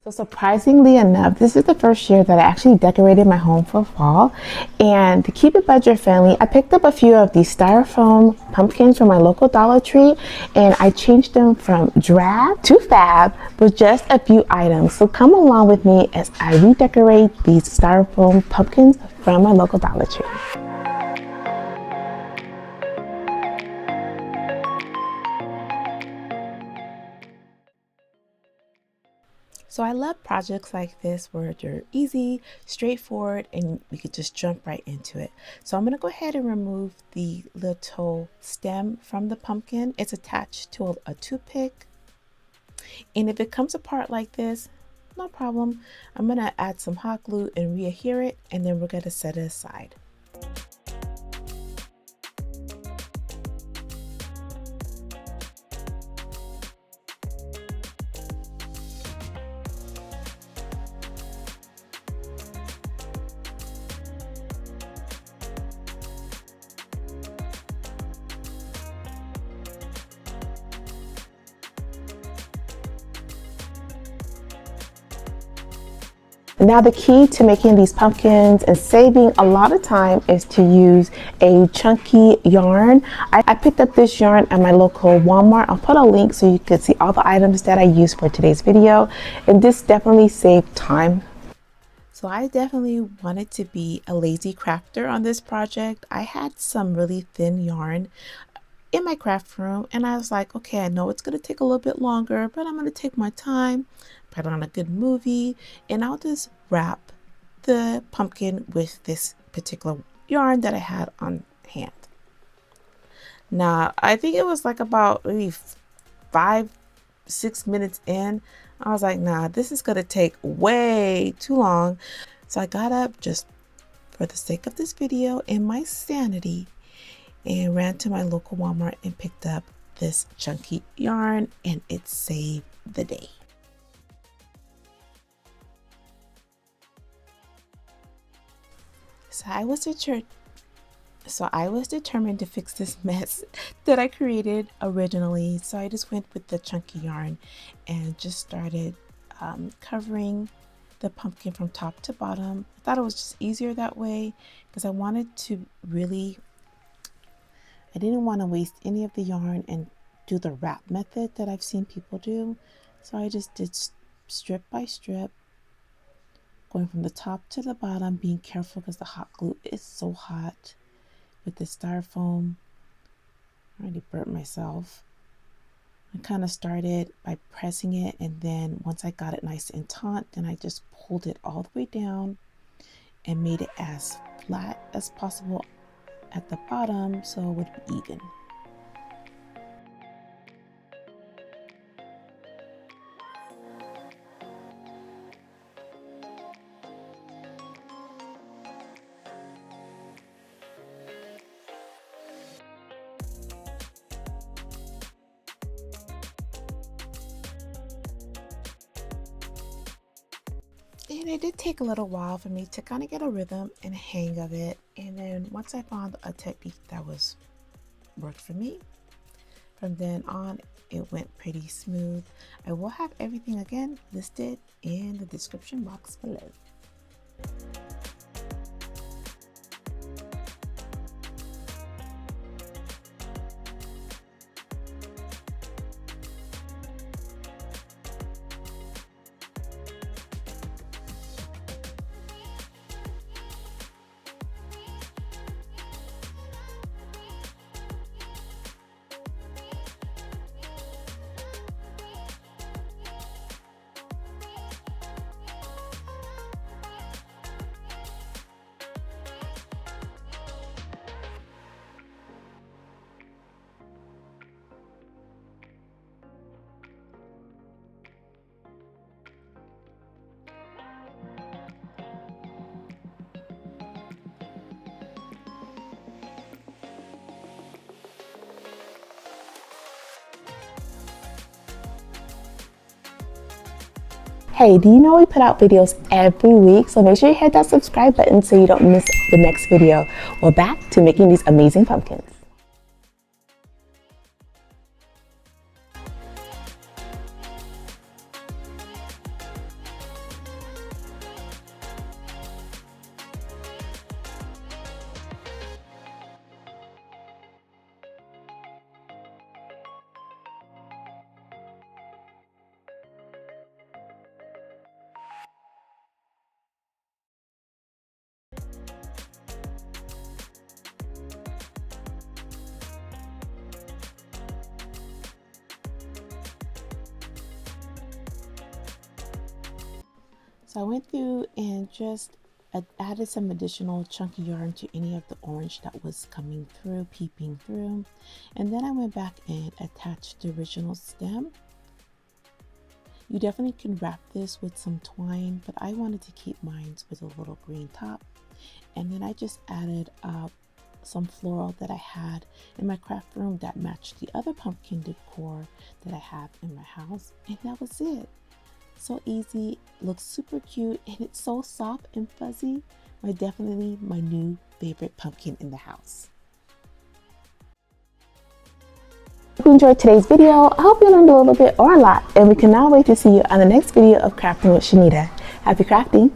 So surprisingly enough, this is the first year that I actually decorated my home for fall. And to keep it budget friendly, I picked up a few of these styrofoam pumpkins from my local Dollar Tree, and I changed them from drab to fab with just a few items. So come along with me as I redecorate these styrofoam pumpkins from my local Dollar Tree. So I love projects like this where they're easy, straightforward, and we could just jump right into it. So I'm going to go ahead and remove the little stem from the pumpkin. It's attached to a toothpick. And if it comes apart like this, no problem. I'm going to add some hot glue and readhere it, and then we're going to set it aside. Now the key to making these pumpkins and saving a lot of time is to use a chunky yarn. I picked up this yarn at my local Walmart. I'll put a link so you can see all the items that I used for today's video, and this definitely saved time. So I definitely wanted to be a lazy crafter on this project. I had some really thin yarn in my craft room, and I was like, okay, I know it's going to take a little bit longer, but I'm going to take my time, put on a good movie, and I'll just wrap the pumpkin with this particular yarn that I had on hand. Now, I think it was like about maybe 5-6 minutes in, I was like, nah, this is going to take way too long. So I got up just for the sake of this video and my sanity and ran to my local Walmart and picked up this chunky yarn, and it saved the day. So I was determined to fix this mess that I created originally. So I just went with the chunky yarn and just started covering the pumpkin from top to bottom. I thought it was just easier that way because I didn't want to waste any of the yarn and do the wrap method that I've seen people do. So I just did strip by strip, going from the top to the bottom, being careful because the hot glue is so hot with the styrofoam. I already burnt myself. I kind of started by pressing it, and then once I got it nice and taut, then I just pulled it all the way down and made it as flat as possible at the bottom so it would be even. And it did take a little while for me to kind of get a rhythm and a hang of it. And then once I found a technique that worked for me, from then on it went pretty smooth. I will have everything again listed in the description box below. Hey, do you know we put out videos every week? So make sure you hit that subscribe button so you don't miss the next video. Well, back to making these amazing pumpkins. So I went through and just added some additional chunky yarn to any of the orange that was coming through, peeping through. And then I went back and attached the original stem. You definitely can wrap this with some twine, but I wanted to keep mine with a little green top. And then I just added some floral that I had in my craft room that matched the other pumpkin decor that I have in my house. And that was it. So easy, looks super cute, and it's so soft and fuzzy. Definitely my new favorite pumpkin in the house. If you enjoyed today's video, I hope you learned a little bit or a lot, and we cannot wait to see you on the next video of Crafting with Shanita. Happy crafting!